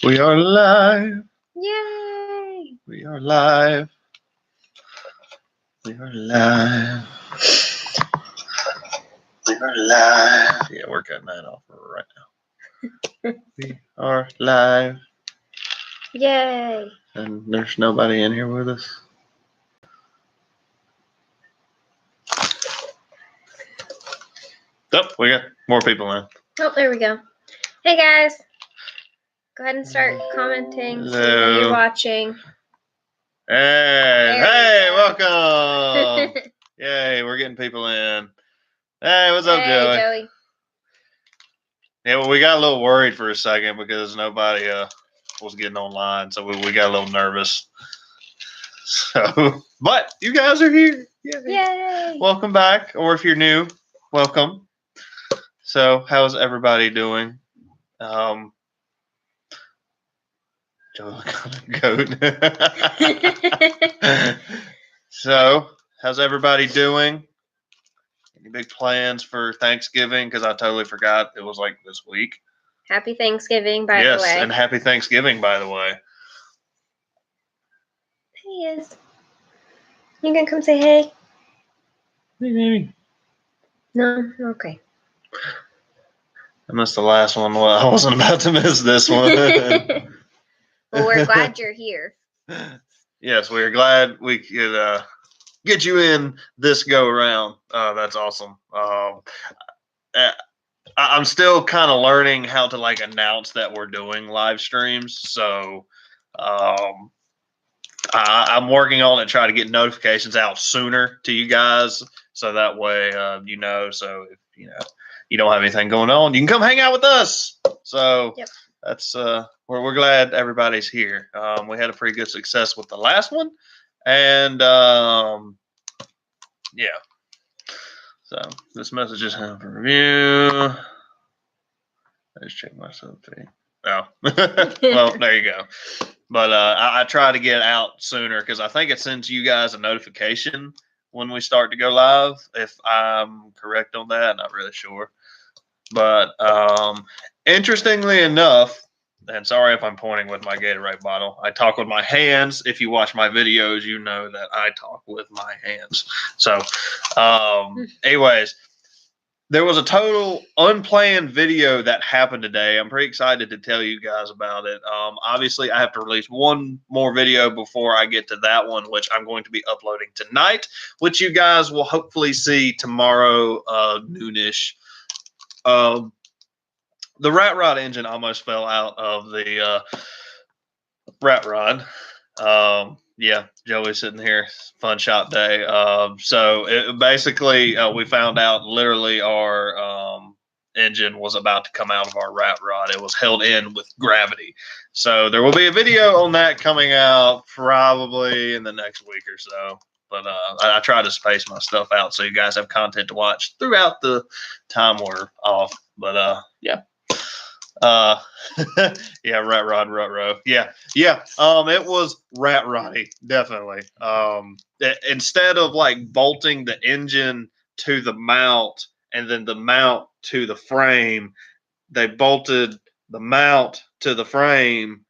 We are live. Yay! We are live. We are live. We are live. Yeah, we're cutting that off right now. We are live. Yay! And there's nobody in here with us. Oh, we got more people in. Oh, there we go. Hey guys! Go ahead and start commenting. So you know you're watching. Hey, welcome. Yay, we're getting people in. Hey, what's up, Joey? Joey. Yeah, well, we got a little worried for a second because nobody was getting online, so we got a little nervous. So, but you guys are here. Yay! Welcome back, or if you're new, welcome. So, how's everybody doing? Joe goat. So, how's everybody doing? Any big plans for Thanksgiving? Because I totally forgot it was like this week. Happy Thanksgiving, by the way. Yes, and happy Thanksgiving, by the way. He is. You gonna come say hey? Hey, baby. No? Okay. I missed the last one. Well, I wasn't about to miss this one. Well, we're glad you're here. Yes, we're glad we could get you in this go around. That's awesome. I'm still kind of learning how to like announce that we're doing live streams. So I'm working on it, try to get notifications out sooner to you guys. So that way, you know, so if you don't have anything going on, you can come hang out with us. So yep. That's we're glad everybody's here. We had a pretty good success with the last one, and yeah. So this message is time for review. I just checked myself. Oh, well, there you go. But I try to get it out sooner because I think it sends you guys a notification when we start to go live. If I'm correct on that, not really sure. But interestingly enough, and sorry if I'm pointing with my Gatorade bottle, I talk with my hands. If you watch my videos, you know that I talk with my hands. So, anyways, there was a total unplanned video that happened today. I'm pretty excited to tell you guys about it. Obviously, I have to release one more video before I get to that one, which I'm going to be uploading tonight, which you guys will hopefully see tomorrow noonish. The rat rod engine almost fell out of the rat rod. Yeah, Joey's sitting here. Fun shop day. So basically, we found out literally our engine was about to come out of our rat rod. It was held in with gravity. So there will be a video on that coming out probably in the next week or so. But I try to space my stuff out so you guys have content to watch throughout the time we're off. But yeah. Yeah, rat rod, rut row. Yeah. It was rat roddy, definitely. Instead of like bolting the engine to the mount and then the mount to the frame, they bolted the mount to the frame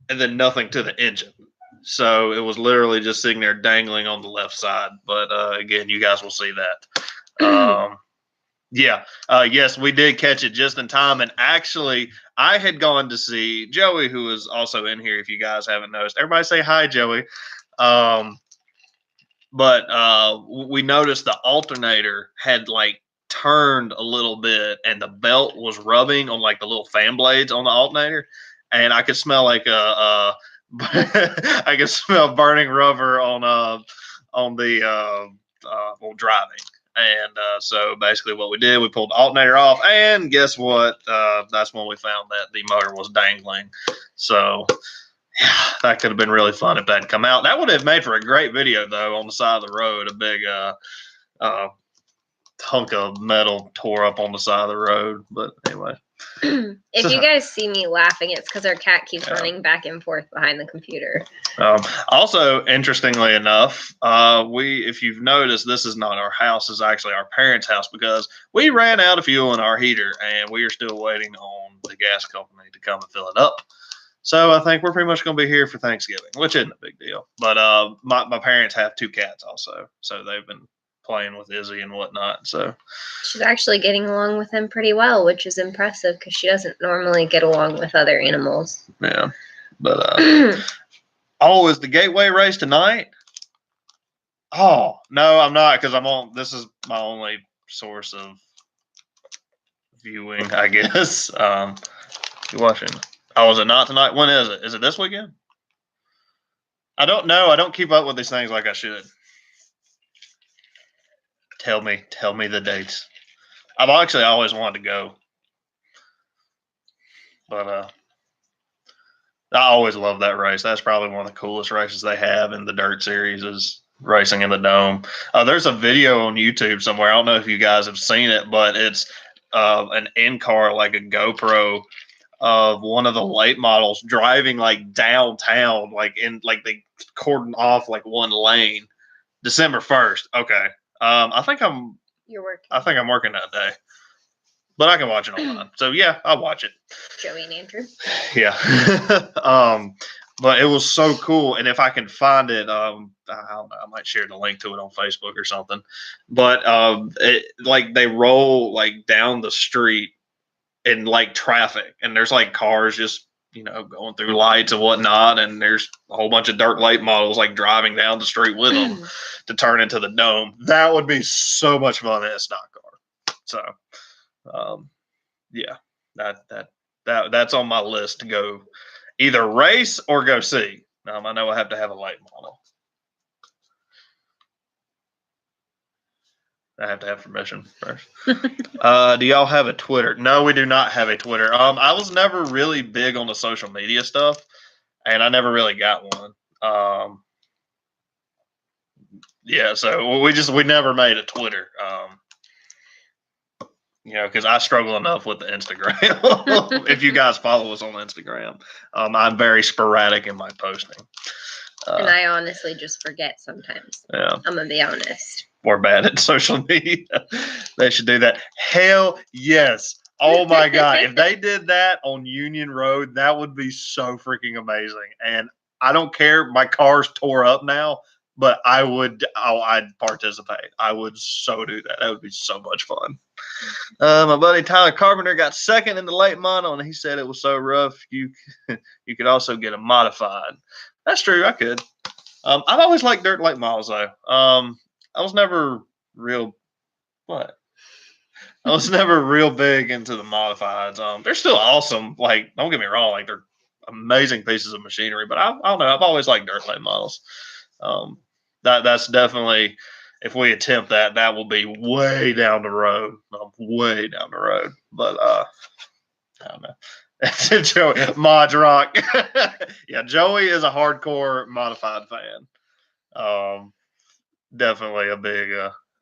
and then nothing to the engine. So it was literally just sitting there dangling on the left side. But again, you guys will see that. Yeah. Yes, we did catch it just in time. And actually, I had gone to see Joey, who is also in here, if you guys haven't noticed. Everybody say hi, Joey. But we noticed the alternator had like turned a little bit and the belt was rubbing on like the little fan blades on the alternator. And I could smell like I could smell burning rubber on the driving. And so basically what we did, we pulled the alternator off, and guess what? That's when we found that the motor was dangling. So yeah, that could have been really fun if that had come out. That would have made for a great video, though, on the side of the road. A big hunk of metal tore up on the side of the road. But anyway. If you guys see me laughing, it's because our cat keeps running back and forth behind the computer. Also, interestingly enough, if you've noticed, this is not our house. This is actually our parents' house because we ran out of fuel in our heater, and we are still waiting on the gas company to come and fill it up. So I think we're pretty much going to be here for Thanksgiving, which isn't a big deal. But my parents have 2 cats also, so they've been playing with Izzy and whatnot. So she's actually getting along with him pretty well, which is impressive because she doesn't normally get along with other animals. Yeah, but is the Gateway race tonight? Oh no, I'm not because I'm on. This is my only source of viewing, I guess. You watching? Oh, is it not tonight? When is it? Is it this weekend? I don't know. I don't keep up with these things like I should. Tell me the dates. I've actually always wanted to go, but I always love that race. That's probably one of the coolest races they have in the dirt series is racing in the dome. There's a video on YouTube somewhere. I don't know if you guys have seen it, but it's an in-car, like a GoPro of one of the late models driving like downtown, like they cordon off like one lane. December 1st. Okay. You're working. I think I'm working that day. But I can watch it online. So yeah, I'll watch it. Joey and Andrew. Yeah. But it was so cool. And if I can find it, I don't know, I might share the link to it on Facebook or something. But like they roll like down the street in like traffic, and there's like cars just going through lights and whatnot, and there's a whole bunch of dirt late models like driving down the street with them to turn into the dome. That would be so much fun in a stock car. So yeah, that's on my list to go either race or go see. I know I have to have a late model. I have to have permission first. Do y'all have a Twitter? No, we do not have a Twitter. I was never really big on the social media stuff, and I never really got one. Yeah, so we never made a Twitter. Because I struggle enough with the Instagram. If you guys follow us on Instagram, I'm very sporadic in my posting. And I honestly just forget sometimes. Yeah. I'm going to be honest. We're bad at social media. They should do that. Hell yes. Oh my God. If they did that on Union Road, that would be so freaking amazing. And I don't care. My car's tore up now, but I'd participate. I would so do that. That would be so much fun. My buddy Tyler Carpenter got second in the late model, and he said it was so rough you could also get a modified. That's true. I could. I've always liked dirt late models though. I was never real I was never real big into the modifieds. They're still awesome. Like, don't get me wrong, like they're amazing pieces of machinery. But I don't know. I've always liked dirt late models. That's definitely, if we attempt that, that will be way down the road. Way down the road. But I don't know. Joey, Mod Rock. Yeah, Joey is a hardcore modified fan. Definitely a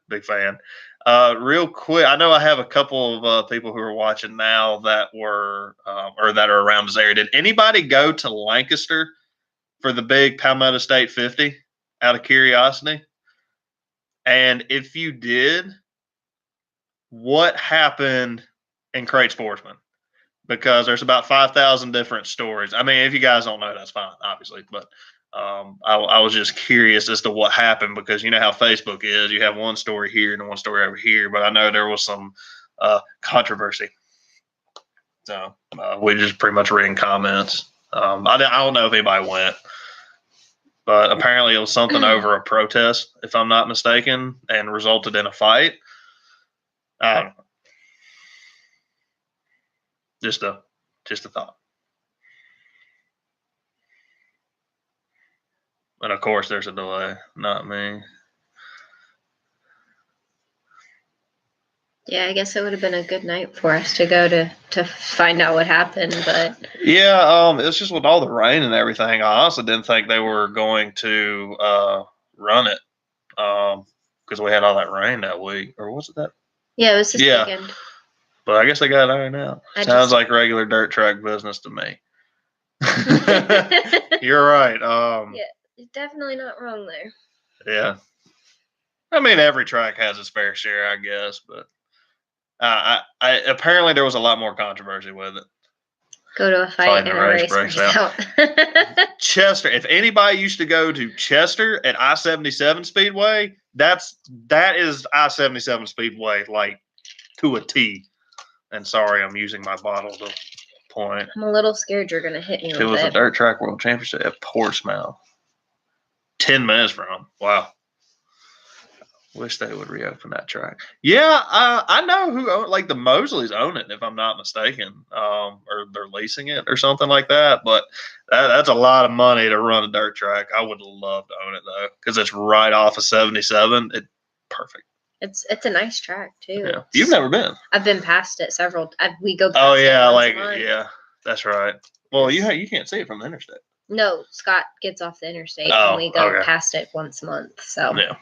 big fan. Real quick, I know I have a couple of people who are watching now that were or that are around this area. Did anybody go to Lancaster for the big Palmetto State 50 out of curiosity? And if you did, what happened in Crate Sportsman? Because there's about 5,000 different stories. I mean, if you guys don't know, that's fine, obviously. But I was just curious as to what happened because you know how Facebook is. You have one story here and one story over here. But I know there was some controversy. So we just pretty much reading comments. I don't know if anybody went. But apparently it was something over a protest, if I'm not mistaken, and resulted in a fight. I don't know. Just a thought. And of course, there's a delay. Not me. Yeah, I guess it would have been a good night for us to go to find out what happened, but yeah, it's just with all the rain and everything. I honestly didn't think they were going to run it because we had all that rain that week, or was it that? Yeah, it was this weekend. But I guess they got it ironed out. Sounds like regular dirt track business to me. You're right. Yeah, you're definitely not wrong there. Yeah. I mean, every track has its fair share, I guess, but I apparently there was a lot more controversy with it. Go to a fight and a race breaks out. Chester. If anybody used to go to Chester at I-77 Speedway, that is I-77 Speedway, like to a T. And sorry, I'm using my bottle to point. I'm a little scared you're gonna hit me with it. It was a dirt track world championship at Portsmouth. 10 minutes from. Wow. Wish they would reopen that track. Yeah, I know who own, like the Mosleys own it, if I'm not mistaken, or they're leasing it or something like that. But that's a lot of money to run a dirt track. I would love to own it though, because it's right off of 77. Perfect. It's a nice track too. Yeah, you've never been. I've been past it several. We go. Past oh yeah, it like yeah, that's right. Well, you can't see it from the interstate. No, Scott gets off the interstate and we go past it once a month. So yeah.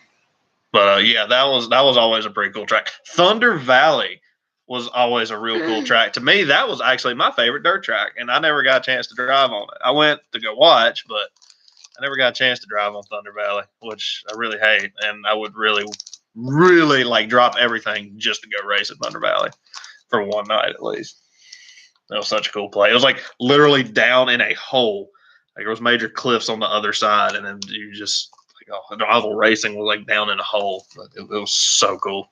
But yeah, that was always a pretty cool track. Thunder Valley was always a real cool track. To me, that was actually my favorite dirt track, and I never got a chance to drive on it. I went to go watch, but I never got a chance to drive on Thunder Valley, which I really hate. And I would really, really like drop everything just to go race at Thunder Valley for one night at least. That was such a cool play. It was like literally down in a hole. Like there was major cliffs on the other side, and then you just rival racing was like down in a hole. It was so cool.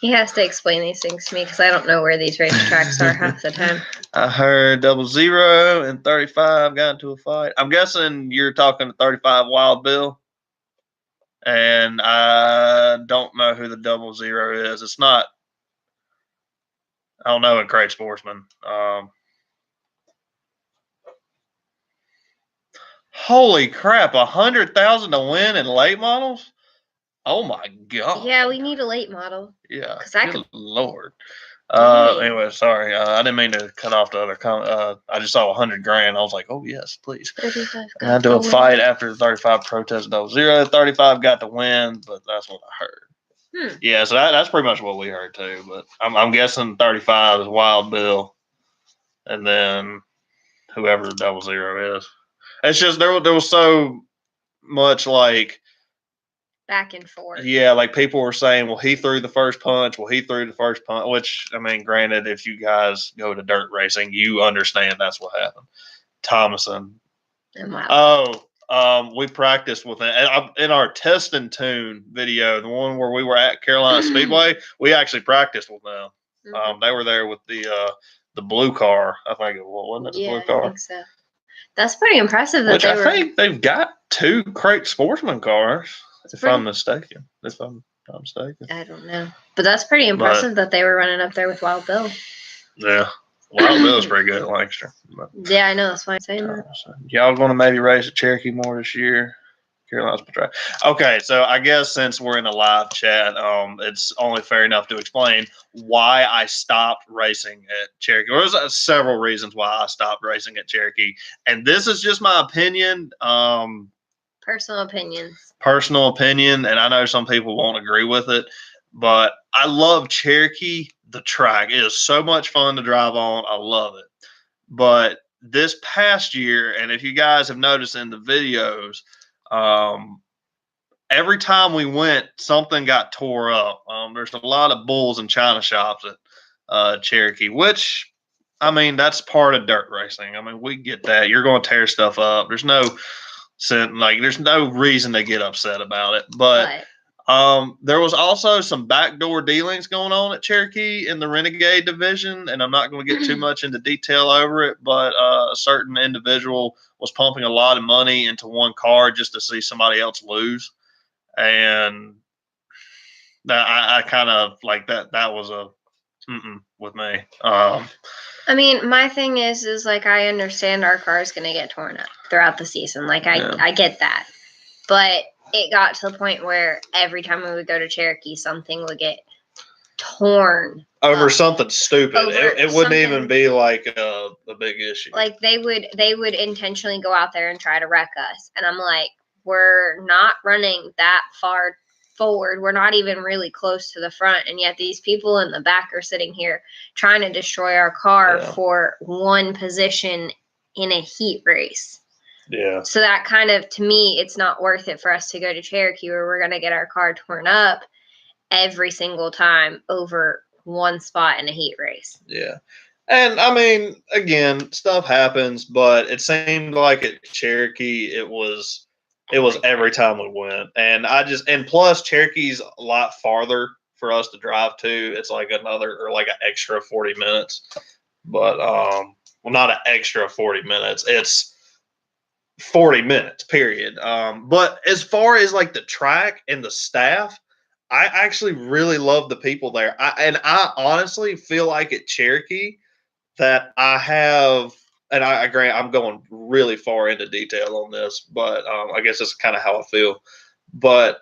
He has to explain these things to me because I don't know where these racetracks are half the time. I heard 00 and 35 got into a fight. I'm guessing you're talking 35 Wild Bill. And I don't know who the 00 is. It's not. I don't know a great sportsman. Holy crap! 100,000 to win in late models. Oh my god! Yeah, we need a late model. Yeah, good Lord. Anyway, sorry. I didn't mean to cut off the other comment. I just saw 100 grand. I was like, oh yes, please. 35. I had to a fight after the 35 protest 00. 35 got the win, but that's what I heard. Yeah, so that's pretty much what we heard too. But I'm guessing 35 is Wild Bill, and then whoever the 00 is. It's just there was so much like back and forth. Yeah, like people were saying, well, he threw the first punch. Well, he threw the first punch, which, I mean, granted, if you guys go to dirt racing, you understand that's what happened. Thomason. We practiced with it. In our test and tune video, the one where we were at Carolina Speedway, we actually practiced with them. They were there with the blue car. I think it was, wasn't it? The blue car? I think so. That's pretty impressive. Which I think they've got 2 Crate Sportsman cars. If I'm mistaken. If I'm not mistaken. I don't know. But that's pretty impressive that they were running up there with Wild Bill. Yeah. Wild Bill's pretty good at Lancaster. Yeah, I know. That's why I'm saying that. Y'all going to maybe race at Cherokee more this year? Carolina's track. Okay, so I guess since we're in a live chat, it's only fair enough to explain why I stopped racing at Cherokee. There was several reasons why I stopped racing at Cherokee. And this is just my opinion. Personal opinion, and I know some people won't agree with it, but I love Cherokee, the track. It is so much fun to drive on. I love it. But this past year, and if you guys have noticed in the videos, every time we went, something got tore up. There's a lot of bulls and china shops at Cherokee, which, I mean, that's part of dirt racing. I mean, we get that. You're going to tear stuff up. There's no reason to get upset about it. But there was also some backdoor dealings going on at Cherokee in the Renegade division, and I'm not going to get too much into detail over it, but a certain individual was pumping a lot of money into one car just to see somebody else lose. And I kind of like that. That was a with me. I mean, my thing is like, I understand our car is going to get torn up throughout the season. Like, I get that. But it got to the point where every time we would go to Cherokee, something would get torn over something stupid. It wouldn't even be like a big issue. Like, they would intentionally go out there and try to wreck us. And I'm like, we're not running that far forward. We're not even really close to the front, and yet these people in the back are sitting here trying to destroy our car for one position in a heat race. Yeah. So that kind of, to me, it's not worth it for us to go to Cherokee where we're going to get our car torn up every single time over one spot in a heat race. Yeah. And I mean, again, stuff happens, but it seemed like at Cherokee it was every time we went. And plus Cherokee's a lot farther for us to drive to. It's like an extra 40 minutes. But well, not an extra 40 minutes. It's 40 minutes, period. But as far as like the track and the staff, I actually really love the people there. I honestly feel like at Cherokee that I have, and I agree, I'm going really far into detail on this, but I guess that's kind of how I feel. But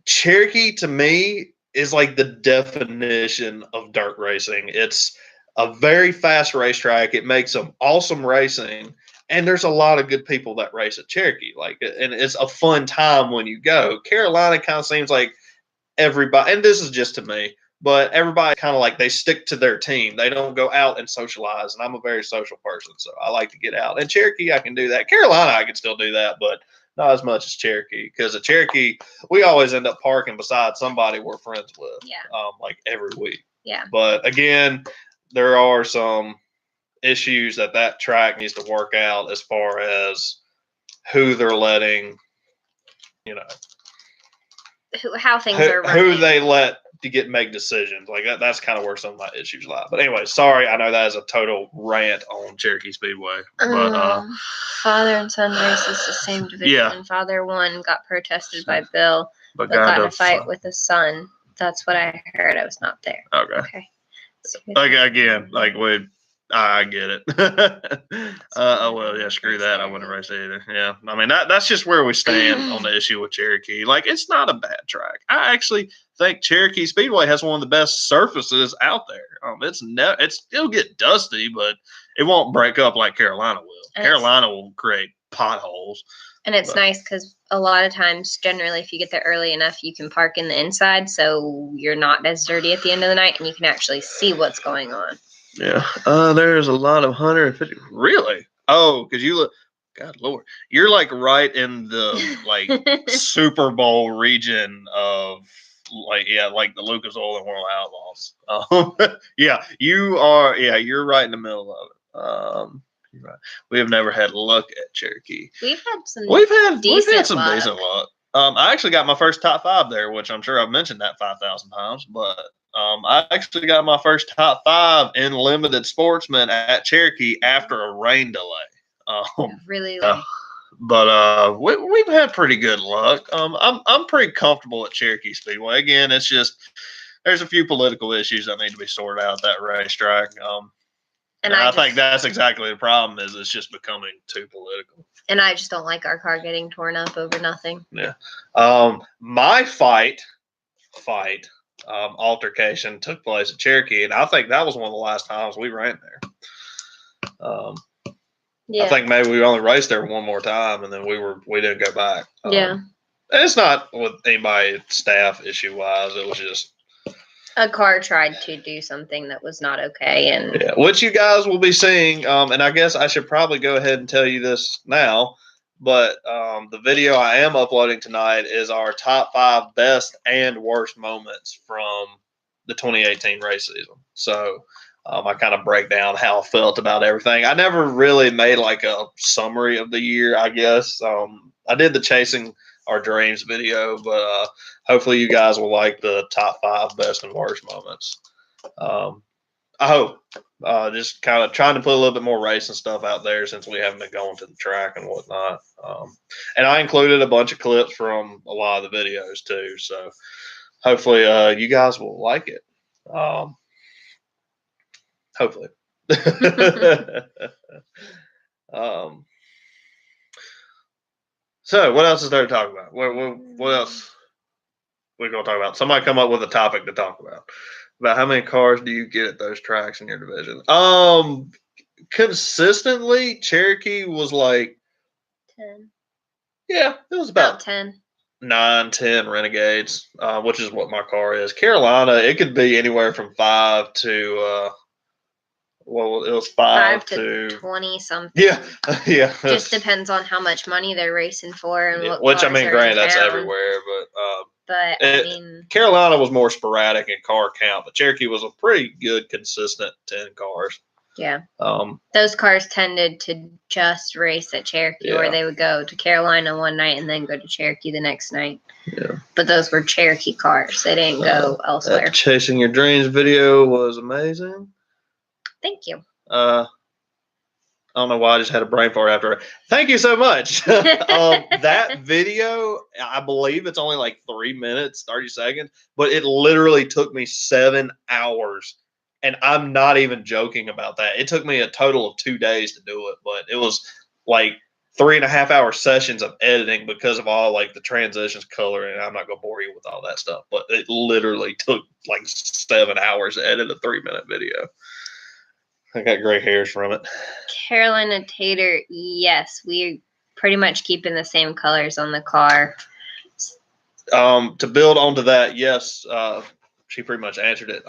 Cherokee to me is like the definition of dirt racing. It's a very fast racetrack. It makes some awesome racing, and there's a lot of good people that race at Cherokee. Like, and it's a fun time when you go. Carolina kind of seems like everybody, and this is just to me, but everybody kind of like they stick to their team. They don't go out and socialize. And I'm a very social person, so I like to get out. And Cherokee, I can do that. Carolina, I can still do that, but not as much as Cherokee, because at Cherokee, we always end up parking beside somebody we're friends with. Yeah. Like every week. Yeah. But again, there are some issues that track needs to work out as far as who they're letting, how things are running. Who they let to make decisions. Like that's kind of where some of my issues lie. But anyway, sorry, I know that is a total rant on Cherokee Speedway. But father and son races the same division. Yeah. And father one got protested by Bill, but got in a fight with his son. That's what I heard. I was not there. Okay. So Again, like I get it. Well, yeah, screw that. I wouldn't race it either. Yeah, I mean that's just where we stand on the issue with Cherokee. Like, it's not a bad track. I actually think Cherokee Speedway has one of the best surfaces out there. It'll get dusty, but it won't break up like Carolina will. Carolina will create potholes. And it's nice because a lot of times, generally, if you get there early enough, you can park in the inside, so you're not as dirty at the end of the night, and you can actually see what's going on. Yeah. There's a lot of 150. Really? Oh, because you look. God Lord, you're like right in the like Super Bowl region of like the Lucas Oil and World Outlaws. Yeah, you are. Yeah, you're right in the middle of it. You're right. We have never had luck at Cherokee. We've had some decent luck. I actually got my first top 5 there, which I'm sure I've mentioned that 5,000 times, but I actually got my first top 5 in limited sportsman at Cherokee after a rain delay. Really? But we've had pretty good luck. I'm pretty comfortable at Cherokee Speedway. Again, it's just there's a few political issues that need to be sorted out at that racetrack. And I think that's exactly the problem. Is it's just becoming too political. And I just don't like our car getting torn up over nothing. Yeah. My altercation took place at Cherokee, and I think that was one of the last times we ran there. I think maybe we only raced there one more time, and then we didn't go back. And it's not with anybody staff issue wise. It was just a car tried to do something that was not okay, and which you guys will be seeing. And I guess I should probably go ahead and tell you this now. But the video I am uploading tonight is our top 5 best and worst moments from the 2018 race season. So I kind of break down how I felt about everything. I never really made like a summary of the year, I guess. I did the Chasing Our Dreams video, but hopefully you guys will like the top 5 best and worst moments. I hope. Just kind of trying to put a little bit more racing stuff out there since we haven't been going to the track and whatnot. And I included a bunch of clips from a lot of the videos too. So hopefully you guys will like it. Hopefully. So what else is there to talk about? What else we're going to talk about? Somebody come up with a topic to talk about how many cars do you get at those tracks in your division? Consistently, Cherokee was like 10. Yeah, it was about 10. 9, 10 Renegades, which is what my car is. Carolina, it could be anywhere from 5 to it was 5 to 20 something. Yeah. Just depends on how much money they're racing for and what. Which I cars mean, are granted, in that's town. everywhere, but But I mean, Carolina was more sporadic in car count, but Cherokee was a pretty good, consistent 10 cars. Yeah. Those cars tended to just race at Cherokee, or they would go to Carolina one night and then go to Cherokee the next night. Yeah. But those were Cherokee cars. They didn't go elsewhere. That Chasing Your Dreams video was amazing. Thank you. I don't know why I just had a brain fart after. Thank you so much. That video, I believe it's only like 3 minutes, 30 seconds, but it literally took me 7 hours. And I'm not even joking about that. It took me a total of 2 days to do it, but it was like 3.5 hour sessions of editing because of all like the transitions, color, and I'm not gonna bore you with all that stuff. But it literally took like 7 hours to edit a 3-minute video. I got gray hairs from it. Carolina Tater, yes, we pretty much keeping the same colors on the car. To build onto that, yes, she pretty much answered it.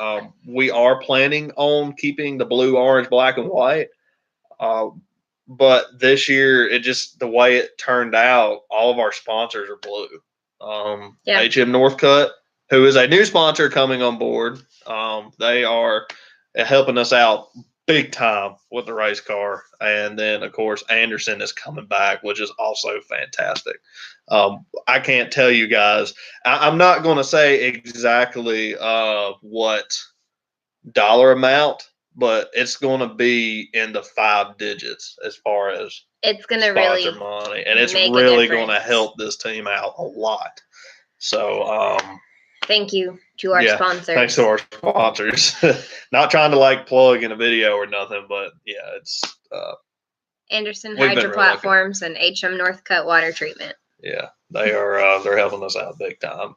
We are planning on keeping the blue, orange, black, and white. But this year, it just the way it turned out, all of our sponsors are blue. HM Northcutt, who is a new sponsor coming on board, they are helping us out big time with the race car. And then, of course, Anderson is coming back, which is also fantastic. I can't tell you guys. I'm not going to say exactly what dollar amount, but it's going to be in the 5 digits as far as it's going to really money, and it's really going to help this team out a lot. So, thank you to our sponsors. Thanks to our sponsors. Not trying to like plug in a video or nothing, but yeah, it's Anderson Hydro Platforms and HM Northcutt Water Treatment. Yeah, they are. They're helping us out big time.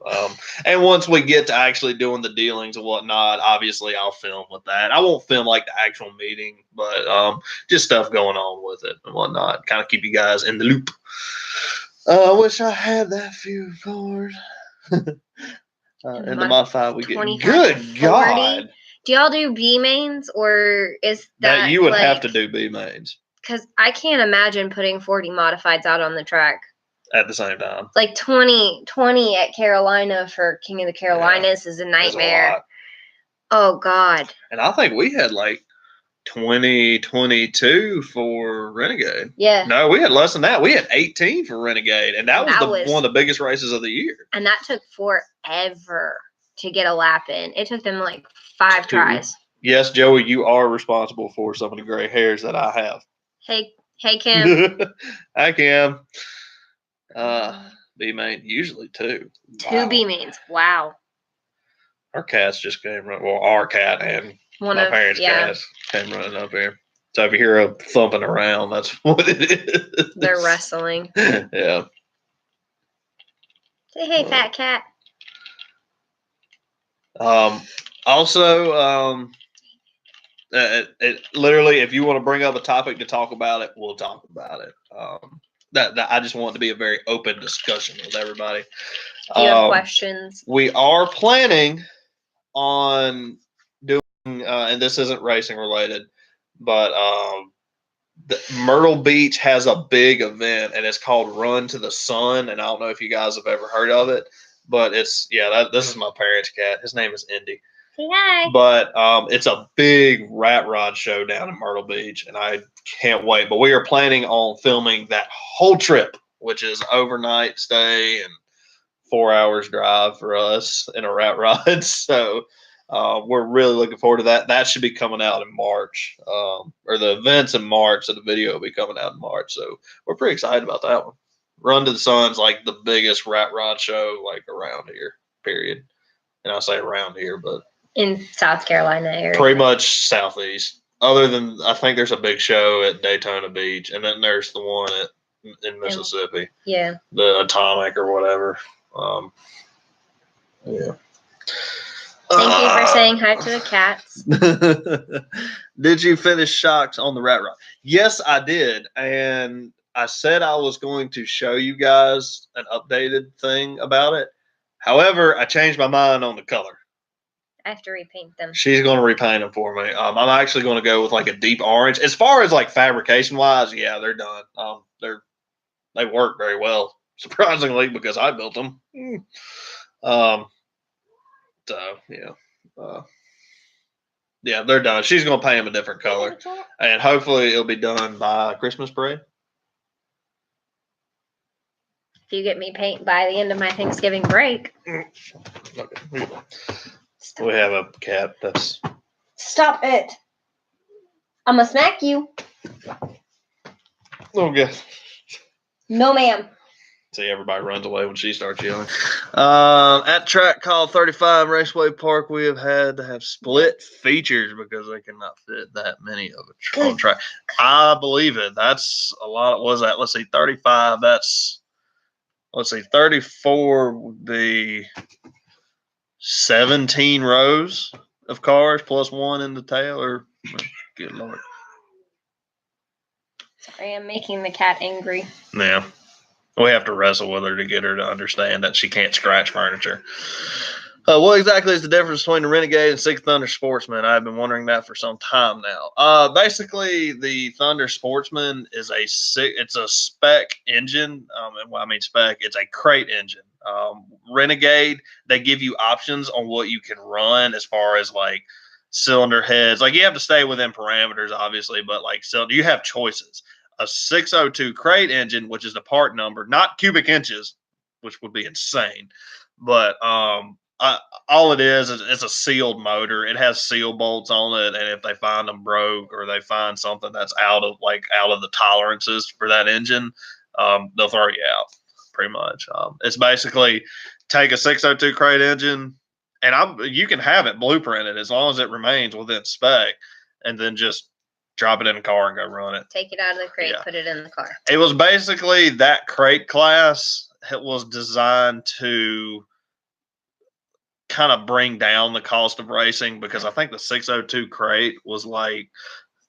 And once we get to actually doing the dealings and whatnot, obviously I'll film with that. I won't film like the actual meeting, but just stuff going on with it and whatnot. Kind of keep you guys in the loop. I wish I had that few cars. In the Mod 5 we get. Good God! Do y'all do B mains, or is that you would have to do B mains? Because I can't imagine putting 40 modifieds out on the track at the same time. Like 20 at Carolina for King of the Carolinas is a nightmare. Oh God. And I think we had like 2022 for Renegade. Yeah. No, we had less than that. We had 18 for Renegade, and that was one of the biggest races of the year. And that took forever to get a lap in. It took them like 5 tries. Yes, Joey, you are responsible for some of the gray hairs that I have. Hey, Kim. Hi, Kim. B main, usually 2. 2 B mains. Wow. Our cats just came running. Well, our cat and my parents' cats came running up here. So if you hear a thumping around, that's what it is. They're wrestling. Yeah. Say hey, fat cat. Also, it literally, if you want to bring up a topic to talk about it, we'll talk about it. That I just want it to be a very open discussion with everybody. Do you have questions? We are planning on doing, and this isn't racing related, but Myrtle Beach has a big event, and it's called Run to the Sun. And I don't know if you guys have ever heard of it, but it's this is my parents' cat. His name is Indy. Say hi. But it's a big rat rod show down in Myrtle Beach, and I can't wait. But we are planning on filming that whole trip, which is overnight stay and 4 hours drive for us in a rat rod. So we're really looking forward to that. That should be coming out in March, or the event's in March, so the video will be coming out in March. So we're pretty excited about that one. Run to the Sun's like the biggest rat rod show like around here, period. And I say around here, but in South Carolina area. Pretty much southeast. Other than, I think there's a big show at Daytona Beach, and then there's the one in Mississippi. Yeah. The Atomic or whatever. Yeah. Thank you for saying hi to the cats. Did you finish shocks on the rat rod? Yes, I did. And I said I was going to show you guys an updated thing about it. However, I changed my mind on the color. I have to repaint them. She's going to repaint them for me. I'm actually going to go with like a deep orange. As far as like fabrication wise, yeah, they're done. They work very well, surprisingly, because I built them. So yeah, they're done. She's gonna paint them a different color, and hopefully it'll be done by Christmas parade. If you get me paint by the end of my Thanksgiving break. Okay. We have a cat that's. Stop it. I'm gonna smack you. Okay. No, ma'am. See, everybody runs away when she starts yelling. At track called 35 Raceway Park, we have had to have split features because they cannot fit that many of a on track. I believe it. That's a lot. What was that? Let's see, 35. Let's see, 34 would be 17 rows of cars plus one in the tail. Or good lord. Sorry, I'm making the cat angry. Yeah. We have to wrestle with her to get her to understand that she can't scratch furniture. What exactly is the difference between the Renegade and Six Thunder Sportsman? I've been wondering that for some time now. Basically, the Thunder Sportsman is it's a spec engine. And when I mean spec, it's a crate engine. Renegade, they give you options on what you can run as far as like cylinder heads. Like you have to stay within parameters, obviously, but like cylinder, you have choices. A 602 crate engine, which is the part number, not cubic inches, which would be insane. But all it is it's a sealed motor. It has seal bolts on it, and if they find them broke or they find something that's out of the tolerances for that engine, they'll throw you out. Pretty much, it's basically take a 602 crate engine, and you can have it blueprinted as long as it remains within spec, and then just drop it in the car and go run it. Take it out of the crate, put it in the car. It was basically that crate class. It was designed to kind of bring down the cost of racing because I think the 602 crate was like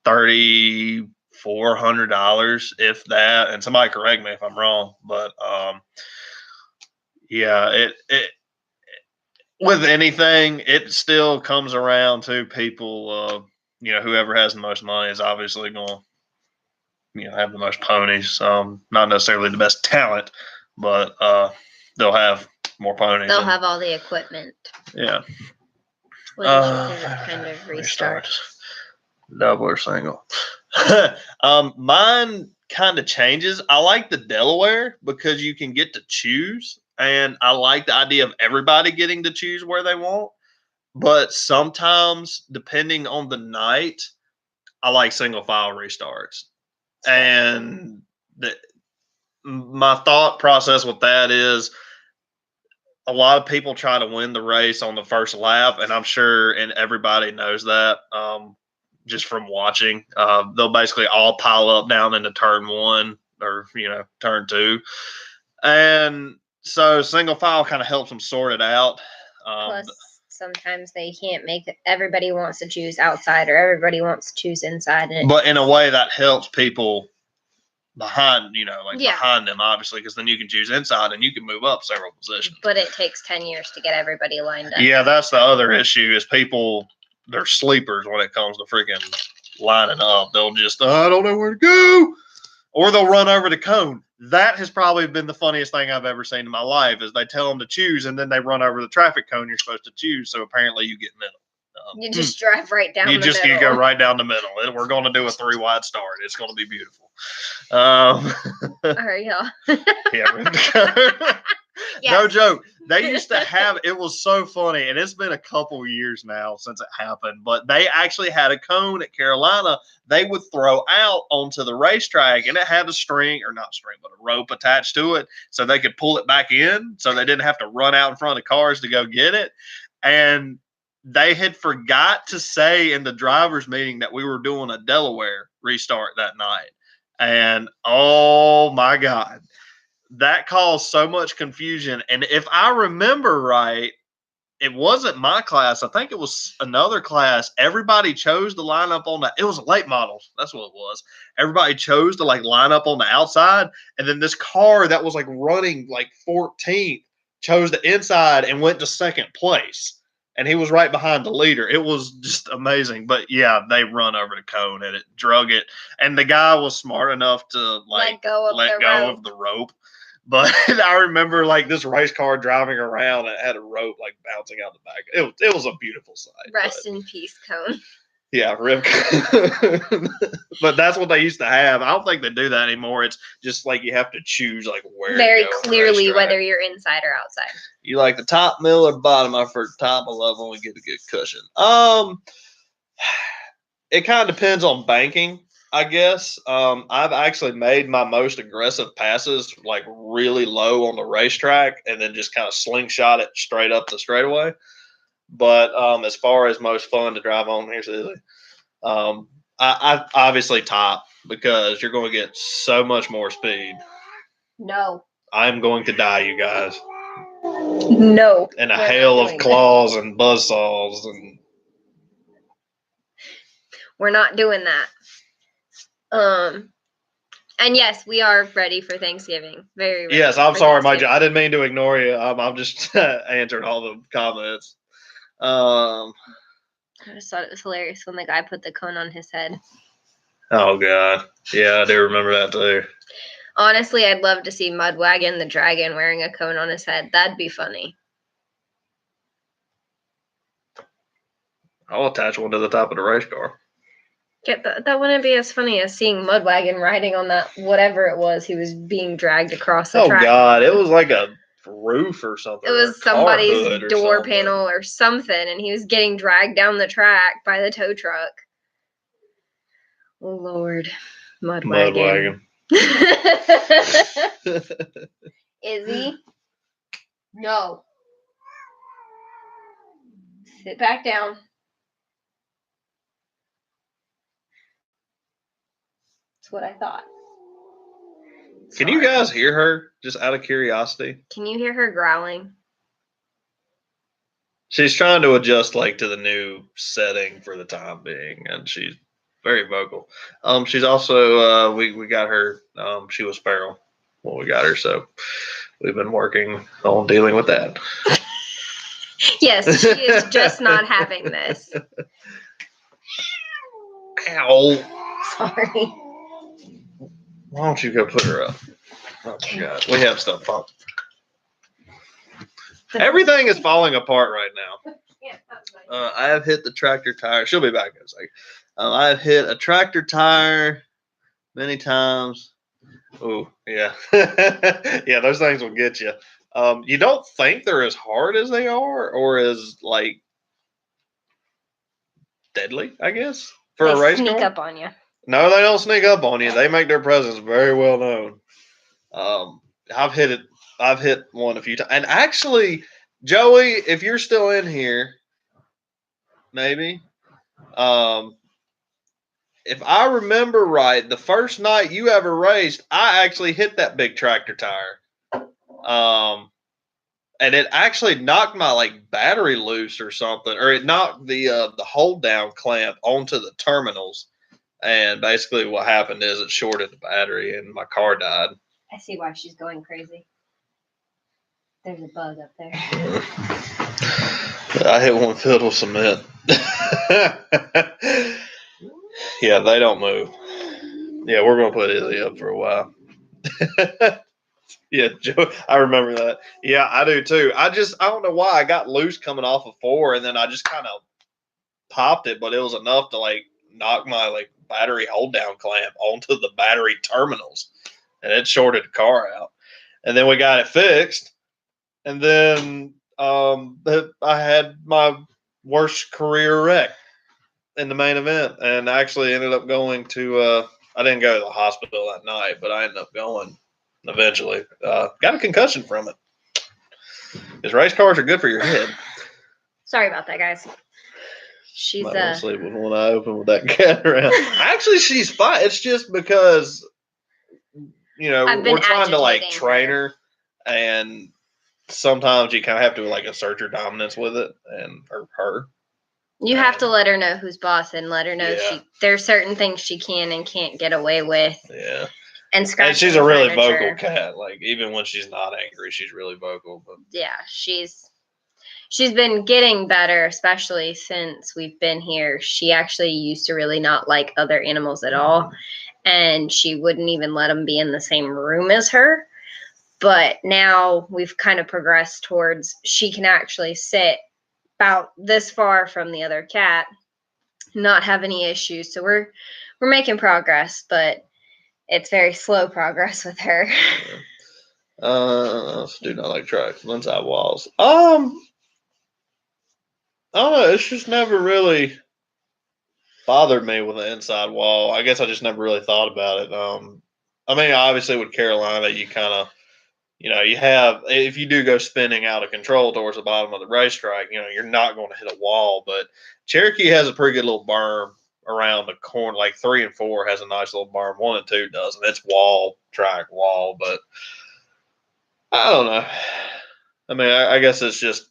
$3,400, if that. And somebody correct me if I'm wrong, but yeah, it with anything, it still comes around to people. Whoever has the most money is obviously going to, have the most ponies. Not necessarily the best talent, but they'll have more ponies. They'll have all the equipment. Yeah. What is your favorite kind of restart? Double or single? Mine kind of changes. I like the Delaware because you can get to choose, and I like the idea of everybody getting to choose where they want. But sometimes, depending on the night, I like single file restarts. And my thought process with that is a lot of people try to win the race on the first lap, and I'm sure and everybody knows that just from watching. They'll basically all pile up down into turn one or turn two, and so single file kind of helps them sort it out. Plus, sometimes they can't make it. Everybody wants to choose outside, or everybody wants to choose inside. But in a way, that helps people behind, behind them, obviously, because then you can choose inside and you can move up several positions. But it takes 10 years to get everybody lined up. Yeah, that's the other issue is people, they're sleepers when it comes to freaking lining up. They'll just, I don't know where to go. Or they'll run over the cone. That has probably been the funniest thing I've ever seen in my life is they tell them to choose and then they run over the traffic cone you're supposed to choose. So apparently you get middle. You just drive right down the middle. You go right down the middle. We're going to do a 3-wide start. It's going to be beautiful. Are y'all? Yeah. Yes. No joke. They used to have, it was so funny, and it's been a couple years now since it happened, but they actually had a cone at Carolina they would throw out onto the racetrack, and it had a string, or not string, but a rope attached to it, so they could pull it back in, so they didn't have to run out in front of cars to go get it. And they had forgot to say in the driver's meeting that we were doing a Delaware restart that night. And oh my God, that caused so much confusion. And if I remember right, it wasn't my class. I think it was another class. Everybody chose to line up on it was late models. That's what it was. Everybody chose to line up on the outside. And then this car that was running 14th chose the inside and went to second place. And he was right behind the leader. It was just amazing. But yeah, they run over the cone and it drug it. And the guy was smart enough to let go of the rope. But I remember like this race car driving around and it had a rope like bouncing out the back. It was a beautiful sight. Rest in peace, Cone. Yeah, rip. But that's what they used to have. I don't think they do that anymore. It's just like you have to choose like where. Very to go clearly racetrack. whether you're inside or outside. You like the top, middle, or bottom. I prefer top. I love when we get a good cushion. It kind of depends on banking, I guess. I've actually made my most aggressive passes like really low on the racetrack and then just kind of slingshot it straight up the straightaway. But as far as most fun to drive on, here's the I obviously top because you're going to get so much more speed. No. I'm going to die, you guys. No. And a hail of claws and buzzsaws and. We're not doing that. And yes, we are ready for Thanksgiving. Very ready. Yes, I'm sorry, I didn't mean to ignore you. I'm just answering all the comments. I just thought it was hilarious when the guy put the cone on his head. Oh God, yeah, I do remember that too. Honestly, I'd love to see Mudwagon the dragon wearing a cone on his head. That'd be funny. I'll attach one to the top of the race car. That wouldn't be as funny as seeing Mudwagon riding on that whatever it was he was being dragged across the track. Oh God, it was like a roof or something. It was somebody's door panel or something, and he was getting dragged down the track by the tow truck. Oh Lord, Mudwagon. Is he? No. Sit back down. That's what I thought. Can you guys hear her? Just out of curiosity. Can you hear her growling? She's trying to adjust like to the new setting for the time being, and she's very vocal. She's also we got her. She was feral when we got her, so we've been working on dealing with that. Yes, she is just not having this. Ow! Sorry. Why don't you go put her up? Oh my God, we have stuff up. Everything is falling apart right now. I have hit the tractor tire. She'll be back in a second. I have hit a tractor tire many times. Oh, yeah. Yeah, those things will get you. You don't think they're as hard as they are or as, like, deadly, I guess, for a race car. They sneak up on you. No, they don't sneak up on you. They make their presence very well known. I've hit one a few times. And actually, Joey, if you're still in here, maybe. If I remember right, the first night you ever raced, I actually hit that big tractor tire. And it actually knocked my like battery loose or something, or it knocked the hold down clamp onto the terminals. And basically what happened is it shorted the battery and my car died. I see why she's going crazy. There's a bug up there. I hit one filled with cement. Yeah, they don't move. Yeah, we're going to put Izzy up for a while. Yeah, Joe, I remember that. Yeah, I do too. I don't know why I got loose coming off of 4 and then I just kind of popped it, but it was enough to like knock my like battery hold down clamp onto the battery terminals and it shorted the car out. And then we got it fixed. And then I had my worst career wreck in the main event and actually ended up going to I didn't go to the hospital that night, but I ended up going eventually. Got a concussion from it. Because race cars are good for your head. Sorry about that, guys. She's sleep with one eye open with that cat around. Actually, she's fine. It's just because we're trying to like train her, and sometimes you kind of have to like assert your dominance with it or her. You have to let her know who's boss and let her know there's certain things she can and can't get away with. Yeah. And she's a really vocal cat. Like even when she's not angry, she's really vocal. But yeah, she's been getting better, especially since we've been here. She actually used to really not like other animals at all, and she wouldn't even let them be in the same room as her. But now we've kind of progressed towards she can actually sit about this far from the other cat, not have any issues. So we're making progress, but it's very slow progress with her. Do not like tracks, inside walls. I don't know. It's just never really bothered me with an inside wall. I guess I just never really thought about it. I mean, obviously with Carolina, you kind of, you have, if you do go spinning out of control towards the bottom of the racetrack, you're not going to hit a wall. But Cherokee has a pretty good little berm around the corner. Like 3 and 4 has a nice little berm. 1 and 2 doesn't. It's wall, track, wall. But I don't know. I mean, I guess it's just,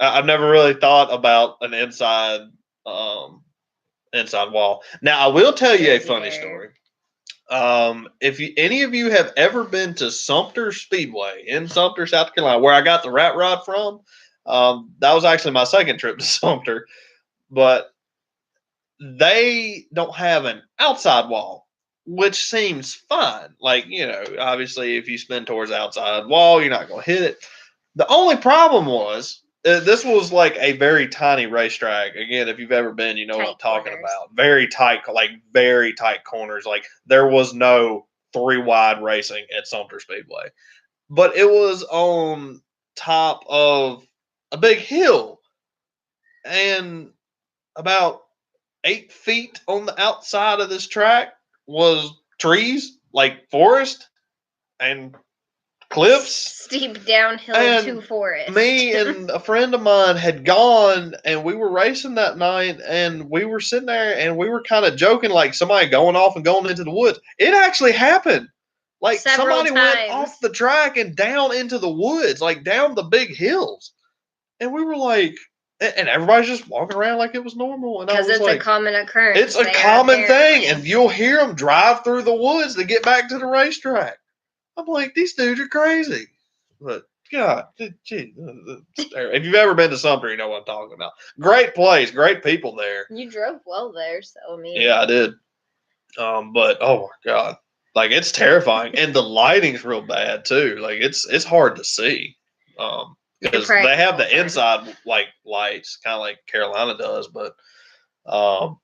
I've never really thought about an inside wall. Now, I will tell you a funny story. If any of you have ever been to Sumter Speedway in Sumter, South Carolina, where I got the rat rod from, that was actually my second trip to Sumter, but they don't have an outside wall, which seems fine. Like, obviously if you spin towards the outside wall, you're not going to hit it. The only problem was, this was like a very tiny racetrack. Again, if you've ever been, you know what I'm talking about. Very tight corners. Like there was no 3 wide racing at Sumter Speedway, but it was on top of a big hill, and about 8 feet on the outside of this track was trees, like forest and cliffs, steep downhill to forest. Me and a friend of mine had gone, and we were racing that night, and we were sitting there, and we were kind of joking, like somebody going off and going into the woods. It actually happened. Like somebody went off the track and down into the woods, like down the big hills, and we were like, and everybody's just walking around like it was normal. Because it's like, a common occurrence. It's a common thing, and you'll hear them drive through the woods to get back to the racetrack. I'm like, these dudes are crazy. But God, gee, if you've ever been to Sumter, you know what I'm talking about. Great place, great people there. You drove well there, so I mean. Yeah, I did. But oh my God, like it's terrifying, and the lighting's real bad too. Like it's hard to see. Because they have the inside like lights, kind of like Carolina does, but or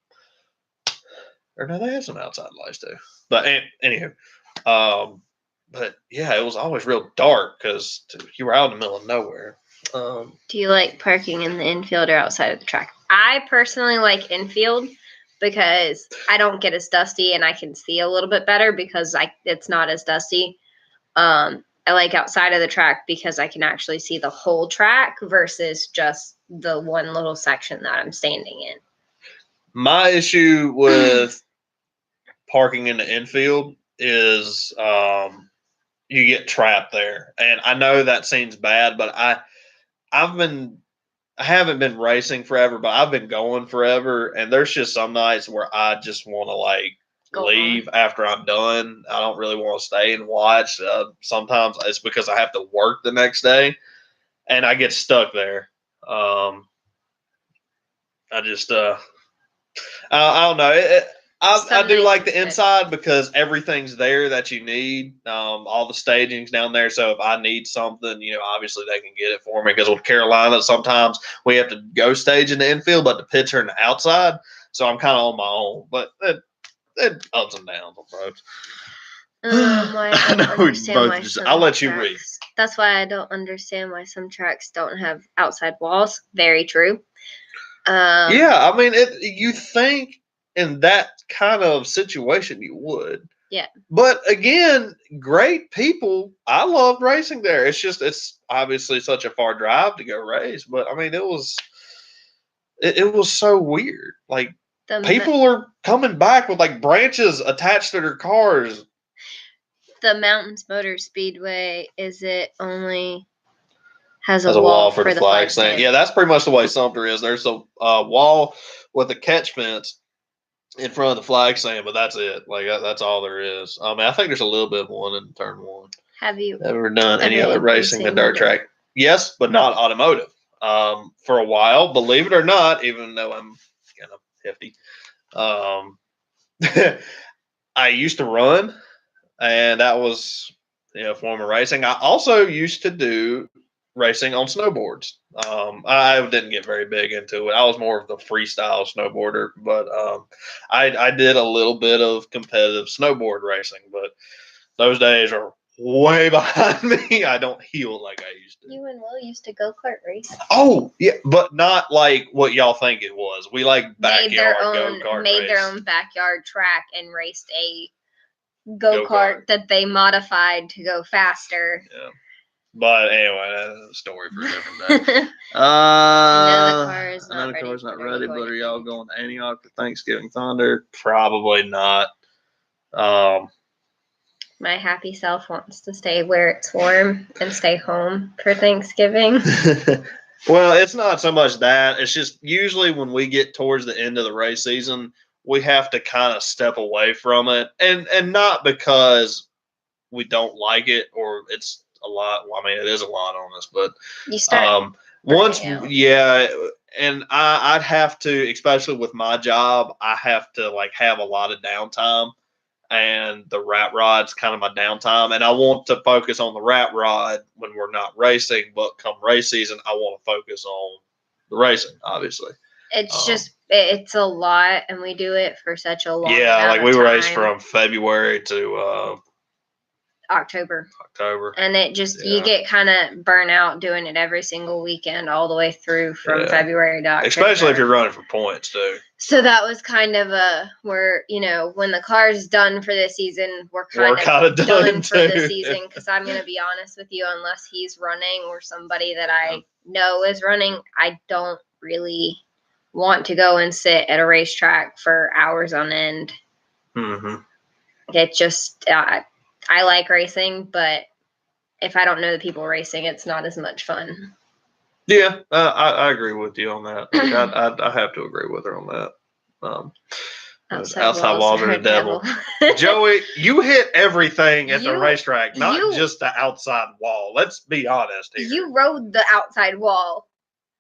no, they have some outside lights too. But anywho, but yeah, it was always real dark because you were out in the middle of nowhere. Do you like parking in the infield or outside of the track? I personally like infield because I don't get as dusty and I can see a little bit better because it's not as dusty. I like outside of the track because I can actually see the whole track versus just the one little section that I'm standing in. My issue with parking in the infield is you get trapped there. And I know that seems bad, but I haven't been racing forever, but I've been going forever. And there's just some nights where I just want to like leave after I'm done. I don't really want to stay and watch. Sometimes it's because I have to work the next day and I get stuck there. I don't know. I do like the inside because everything's there that you need. All the staging's down there. So if I need something, obviously they can get it for me. Because with Carolina, sometimes we have to go stage in the infield, but the pits are in the outside. So I'm kind of on my own. But it ups and downs, folks. I don't understand why I'll let you read. That's why I don't understand why some tracks don't have outside walls. Very true. Yeah, I mean, you think in that kind of situation you would. Yeah. But again, great people. I loved racing there. It's obviously such a far drive to go race, but I mean, it was so weird. Like people are coming back with like branches attached to their cars. The Mountains Motor Speedway, is it only has a wall for the flag stand? Yeah, that's pretty much the way Sumter is. There's a wall with a catch fence in front of the flag stand, but that's it. Like that's all there is. I mean, I think there's a little bit of one in turn 1. Have you ever done any other racing in dirt track? Yes, but not automotive. For a while, believe it or not, even though I'm kind of hefty, I used to run, and that was form of racing. I also used to do racing on snowboards. I didn't get very big into it. I was more of the freestyle snowboarder, but I did a little bit of competitive snowboard racing, but those days are way behind me. I don't heel like I used to. You and Will used to go-kart race. Oh, yeah, but not like what y'all think it was. We like Made their backyard go-kart race. their own backyard track and raced a go-kart that they modified to go faster. Yeah. But anyway, that's a story for a different day. Another car is Another not car's ready. not ready, but are y'all going to Antioch for Thanksgiving Thunder? Probably not. My happy self wants to stay where it's warm and stay home for Thanksgiving. Well, it's not so much that. It's just usually when we get towards the end of the race season, we have to kind of step away from it. And not because we don't like it or it's a lot. Well, I mean, it is a lot on us, but You start once, out. yeah, and I'd have to, especially with my job, I have to like have a lot of downtime, and the rat rod's kind of my downtime, and I want to focus on the rat rod when we're not racing, but come race season, I want to focus on the racing, obviously. It's just it's a lot, and we do it for such a long Yeah, amount like we of race time. from February to October. And it just you get kind of burnt out doing it every single weekend all the way through from February to October. Especially if you're running for points too. So that was kind of where, when the car's done for this season, we're kind of done for the season, because I'm going to be honest with you, unless he's running or somebody that I know is running, I don't really want to go and sit at a racetrack for hours on end. Mm-hmm. It just, I like racing, but if I don't know the people racing, it's not as much fun. Yeah, I agree with you on that. Like, I have to agree with her on that. Outside walls are the devil. Joey, you hit everything at the racetrack, not just the outside wall. Let's be honest here. You rode the outside wall.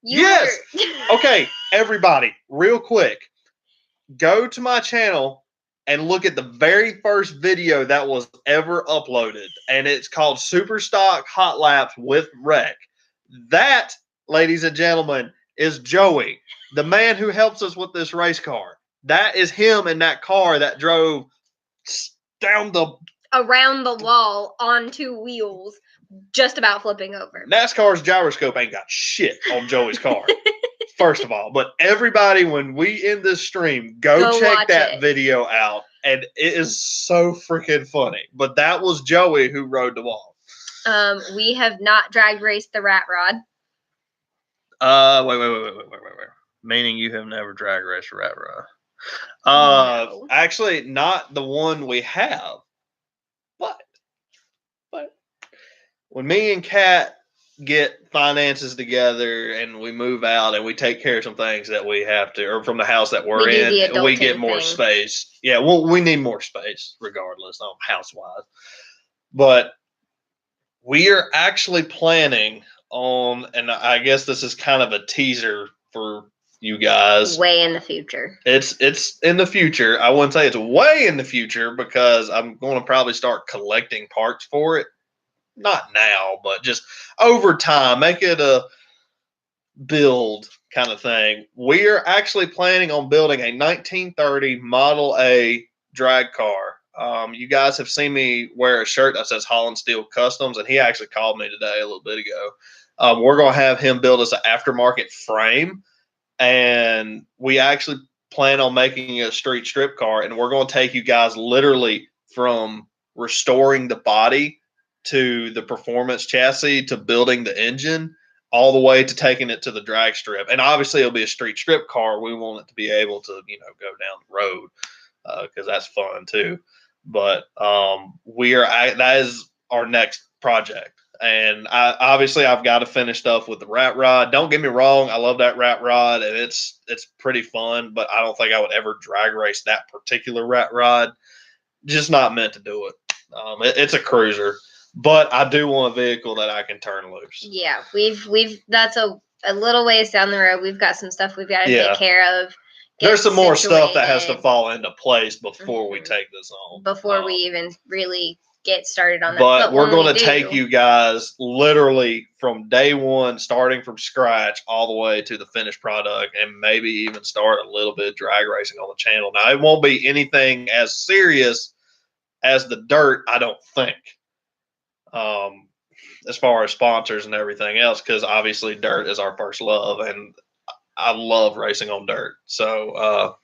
Yes. Okay, everybody, real quick, go to my channel and look at the very first video that was ever uploaded, and it's called Super Stock Hot Laps with Wreck. That, ladies and gentlemen, is Joey, the man who helps us with this race car. That is him in that car that drove around the wall on two wheels, just about flipping over. NASCAR's gyroscope ain't got shit on Joey's car. First of all, but everybody, when we end this stream, go check that video out, and it is so freaking funny. But that was Joey who rode the wall. We have not drag raced the rat rod. Wait. Meaning you have never drag raced a rat rod? No. Actually, not the one we have. But when me and Kat get finances together and we move out and we take care of some things that we have to, or from the house that we're in, we get more space. Yeah, well, we need more space regardless, house-wise. But we are actually planning on, and I guess this is kind of a teaser for you guys. Way in the future. It's in the future. I wouldn't say it's way in the future because I'm going to probably start collecting parts for it. Not now, but just over time, make it a build kind of thing. We are actually planning on building a 1930 Model A drag car. You guys have seen me wear a shirt that says Holland Steel Customs, and he actually called me today a little bit ago. We're going to have him build us an aftermarket frame, and we actually plan on making a street strip car, and we're going to take you guys literally from restoring the body to the performance chassis to building the engine, all the way to taking it to the drag strip. And obviously it'll be a street strip car. We want it to be able to, go down the road because that's fun too. But that is our next project. And I've got to finish stuff with the rat rod. Don't get me wrong. I love that rat rod and it's pretty fun, but I don't think I would ever drag race that particular rat rod. Just not meant to do it. It's a cruiser. But I do want a vehicle that I can turn loose. Yeah, we've that's a little ways down the road. We've got some stuff we've got to take care of. There's some more stuff that has to fall into place before we take this on. Before we even really get started on that. But we're when going we to take do- you guys literally from day one, starting from scratch, all the way to the finished product, and maybe even start a little bit of drag racing on the channel. Now, it won't be anything as serious as the dirt, I don't think, as far as sponsors and everything else, because obviously dirt is our first love, and I love racing on dirt. So,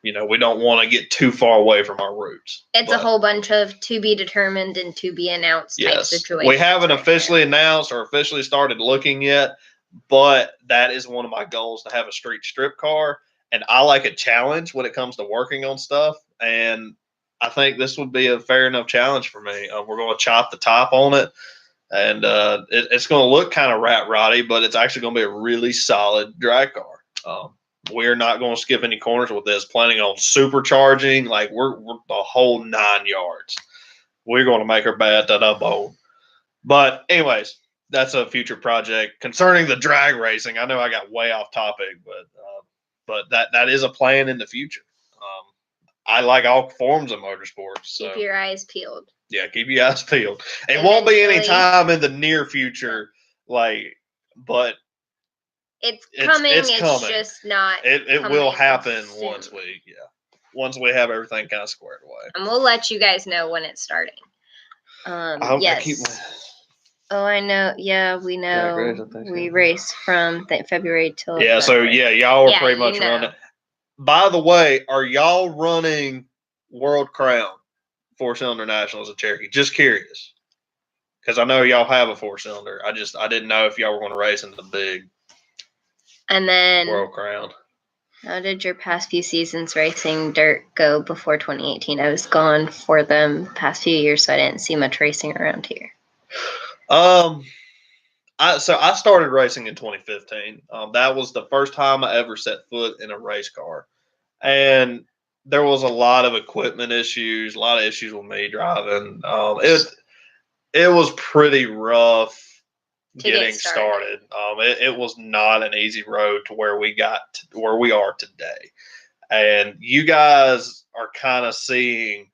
we don't want to get too far away from our roots. It's a whole bunch of to be determined and to be announced type situations. We haven't officially announced or officially started looking yet, but that is one of my goals, to have a street strip car. And I like a challenge when it comes to working on stuff. And I think this would be a fair enough challenge for me. We're going to chop the top on it. And it's going to look kind of rat roddy, but it's actually going to be a really solid drag car. We're not going to skip any corners with this. Planning on supercharging, like we're the whole 9 yards. We're going to make her bad to the bone. But anyways, that's a future project concerning the drag racing. I know I got way off topic, but that is a plan in the future. I like all forms of motorsports. So. Keep your eyes peeled. Yeah, keep your eyes peeled. It won't be any time in the near future, but it's coming. It's coming. Just not. It will happen soon. once we have everything kind of squared away. And we'll let you guys know when it's starting. Yes. I know. Yeah, we know. We race from February till. Yeah. February. So y'all are pretty much running. By the way, are y'all running World Crown 4-cylinder nationals at Cherokee? Just curious, because I know y'all have a 4-cylinder. I didn't know if y'all were going to race in the big. And then World Crown. How did your past few seasons racing dirt go before 2018? I was gone for them the past few years, so I didn't see much racing around here. I started racing in 2015. That was the first time I ever set foot in a race car, and there was a lot of equipment issues, a lot of issues with me driving. It was pretty rough getting started. It was not an easy road to where we got to where we are today, and you guys are kind of seeing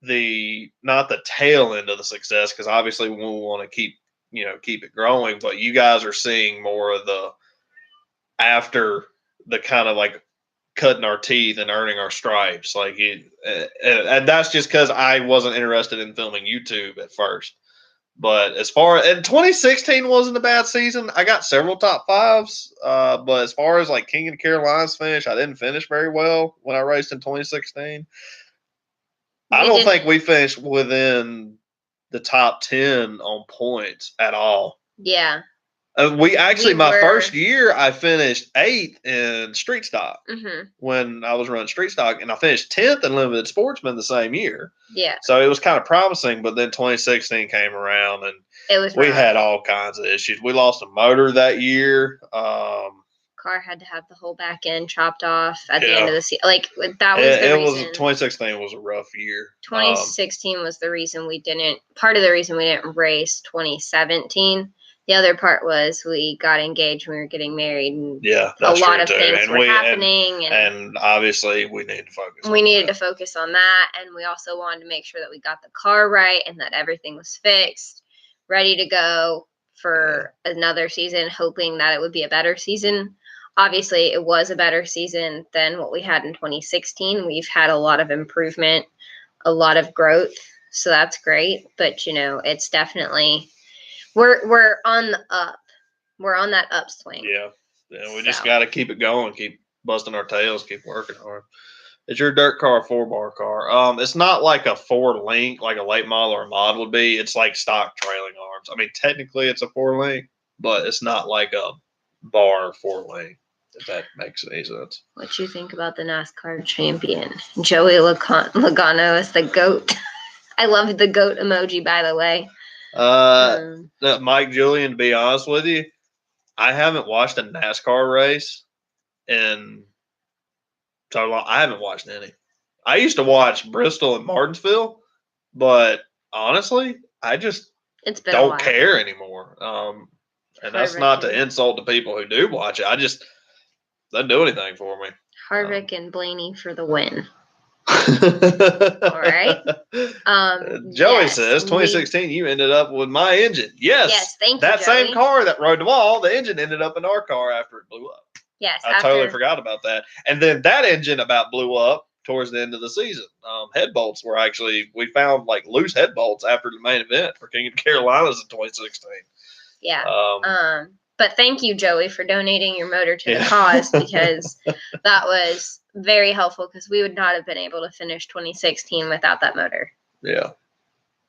not the tail end of the success, because obviously we want to keep it growing, but you guys are seeing more of the after the kind of like cutting our teeth and earning our stripes, and that's just because I wasn't interested in filming YouTube at first. But as far as 2016 wasn't a bad season. I got several top fives, but as far as like King of the Carolinas finish, I didn't finish very well when I raced in 2016. I don't think we finished within the top 10 on points at all. Yeah. My first year, I finished 8th in street stock mm-hmm. when I was running street stock, and I finished 10th in limited sportsman the same year. Yeah. So it was kind of promising, but then 2016 came around, and we had all kinds of issues. We lost a motor that year. Car had to have the whole back end chopped off at the end of the season. Like that was the reason. 2016 was a rough year. 2016 was the reason we didn't. Part of the reason we didn't race 2017. The other part was we got engaged, we were getting married, and a lot of things were happening. And obviously, we needed to focus. We needed to focus on that, and we also wanted to make sure that we got the car right and that everything was fixed, ready to go for another season, hoping that it would be a better season. Obviously, it was a better season than what we had in 2016. We've had a lot of improvement, a lot of growth, so that's great. But it's definitely. We're on the up. We're on that upswing. Yeah. We just got to keep it going, keep busting our tails, keep working hard. Is your dirt car a 4-bar car? It's not like a 4-link like a late model or a mod would be. It's like stock trailing arms. I mean, technically it's a 4-link, but it's not like a bar 4-link, if that makes any sense. What you think about the NASCAR champion, Joey Logano, is the GOAT? I love the GOAT emoji, by the way. Mike Julian, to be honest with you, I haven't watched a NASCAR race in so long. I haven't watched any. I used to watch Bristol and Martinsville, but honestly, I just don't care anymore. And that's not to insult the people who do watch it. Doesn't do anything for me. Harvick and Blaney for the win. All right. Joey yes, says 2016 you ended up with my engine. Yes. Yes, thank you, That same Joey. car that rode the wall, the engine ended up in our car after it blew up. Yes, I totally forgot about that. And then that engine about blew up towards the end of the season. Head bolts were actually, we found like loose head bolts after the main event for King of the Carolinas in 2016. Yeah. But thank you, Joey, for donating your motor to the cause, because that was very helpful, because we would not have been able to finish 2016 without that motor. Yeah.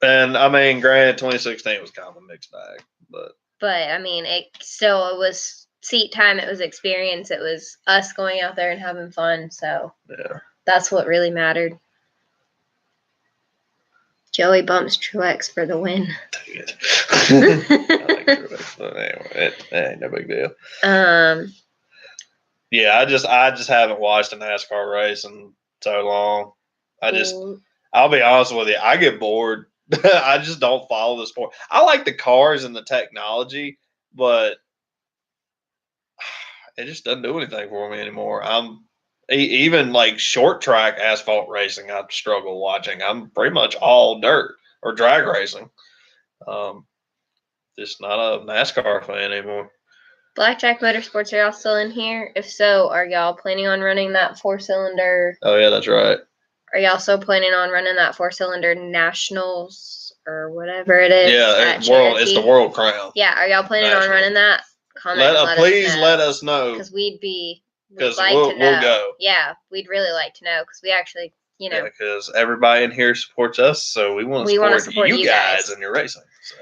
And I mean, granted, 2016 was kind of a mixed bag, but I mean, it was seat time, it was experience, it was us going out there and having fun. So yeah, that's what really mattered. Joey bumps Truex for the win. Dang it. I like Truex, but anyway, it ain't no big deal. Yeah, I just haven't watched a NASCAR race in so long. I'll be honest with you, I get bored. I just don't follow the sport. I like the cars and the technology, but it just doesn't do anything for me anymore. Even like short track asphalt racing, I struggle watching. I'm pretty much all dirt or drag racing. Just not a NASCAR fan anymore. Blackjack Motorsports, are y'all still in here? If so, are y'all planning on running that 4-cylinder? Oh yeah, that's right. Are y'all still planning on running that 4-cylinder Nationals or whatever it is? Yeah, it's the World Crown. Yeah, are y'all planning on running that? Comment and let us know. Because we'd we'll to know. We'll go. Yeah, we'd really like to know, because we actually, Yeah, because everybody in here supports us, so we want to support you guys in your racing. So.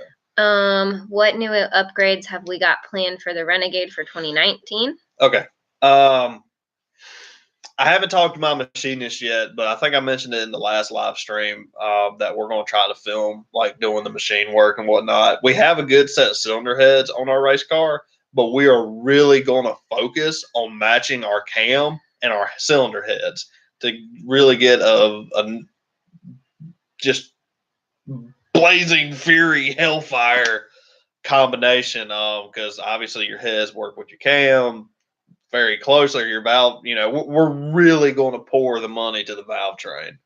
What new upgrades have we got planned for the Renegade for 2019? Okay. I haven't talked to my machinist yet, but I think I mentioned it in the last live stream that we're going to try to film, like doing the machine work and whatnot. We have a good set of cylinder heads on our race car, but we are really going to focus on matching our cam and our cylinder heads to really get a just blazing fury hellfire combination. Because obviously your heads work with your cam very closely, your valve, we're really going to pour the money to the valve train,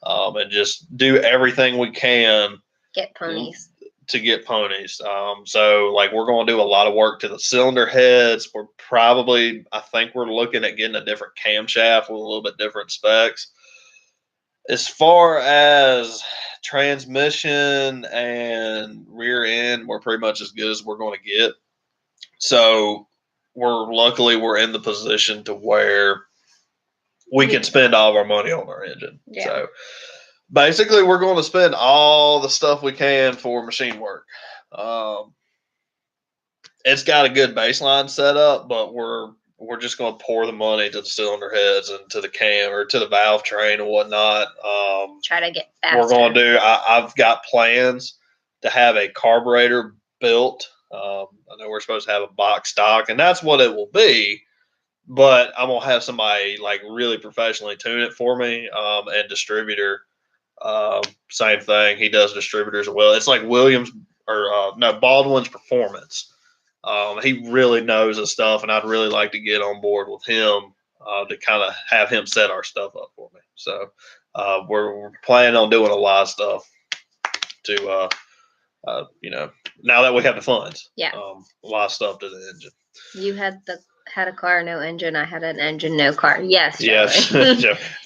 and just do everything we can get ponies to get ponies. So like we're going to do a lot of work to the cylinder heads. I think we're looking at getting a different camshaft with a little bit different specs. As far as transmission and rear end, we're pretty much as good as we're going to get. So we're in the position to where we can spend all of our money on our engine. Yeah. So basically we're going to spend all the stuff we can for machine work. It's got a good baseline set up, but we're just going to pour the money to the cylinder heads and to the cam or to the valve train and whatnot. Try to get faster. We're going to do, I've got plans to have a carburetor built. I know we're supposed to have a box stock, and that's what it will be. But I'm gonna have somebody like really professionally tune it for me. And distributor, same thing. He does distributors as well. It's like Williams Baldwin's Performance. He really knows his stuff, and I'd really like to get on board with him to kind of have him set our stuff up for me. So we're planning on doing a lot of stuff to. Now that we have the funds, a lot of stuff to the engine. You had a car, no engine. I had an engine, no car. Yes. Yes.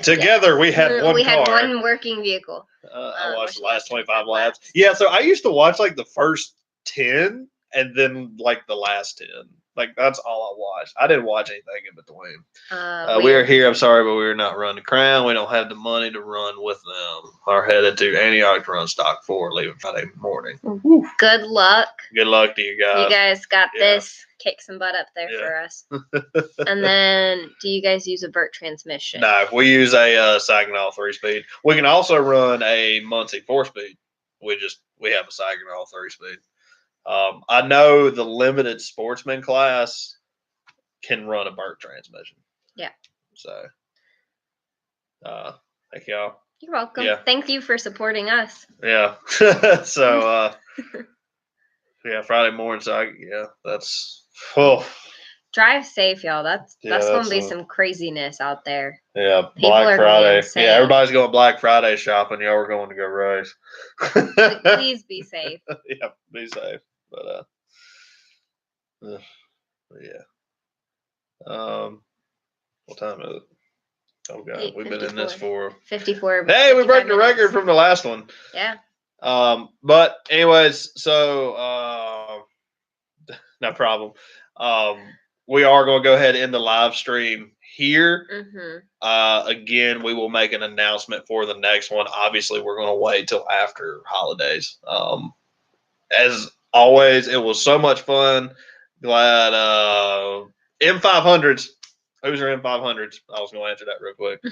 Together we had one car. We had one working vehicle. I watched the last 25 laps. Yeah. So I used to watch like the first 10 and then like the last 10. Like that's all I watched. I didn't watch anything in between. We are here. I'm sorry, but we are not running the Crown. We don't have the money to run with them. Are headed to Antioch to run stock 4, leaving Friday morning. Good luck. Good luck to you guys. You guys got this. Kick some butt up there for us. And then, do you guys use a Burt transmission? No, we use a Saginaw 3-speed. We can also run a Muncie 4-speed. We have a Saginaw 3-speed. I know the limited sportsman class can run a Burt transmission. Yeah. So, thank y'all. You're welcome. Yeah. Thank you for supporting us. Yeah. So, Friday morning. So, that's. Oh. drive safe, y'all. That's gonna be that's some craziness out there. Yeah, People Black are gonna be Friday. insane. Yeah, everybody's going Black Friday shopping. Y'all are going to go race. Please be safe. Yeah, be safe. But yeah. What time is it? Oh god, we've been in this 54. for 54. Hey, we broke the 55 record minutes. from the last one. Yeah. But anyways, so no problem. We are going to go ahead and end the live stream here. Again, we will make an announcement for the next one. Obviously, we're going to wait till after holidays. As always, it was so much fun. Glad M500s. Who's are M500s? I was going to answer that real quick.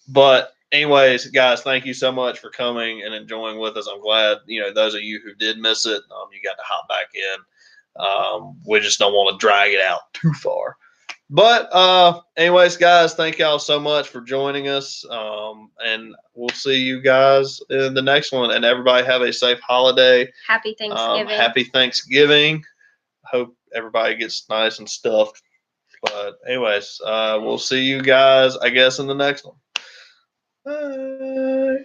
But anyways, guys, thank you so much for coming and enjoying with us. I'm glad, those of you who did miss it, you got to hop back in. We just don't want to drag it out too far. But anyways, guys, thank y'all so much for joining us. And we'll see you guys in the next one. And everybody have a safe holiday. Happy Thanksgiving. Happy Thanksgiving. Hope everybody gets nice and stuffed. But anyways, we'll see you guys, I guess, in the next one. Bye.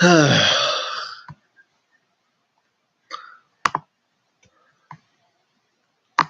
Oh.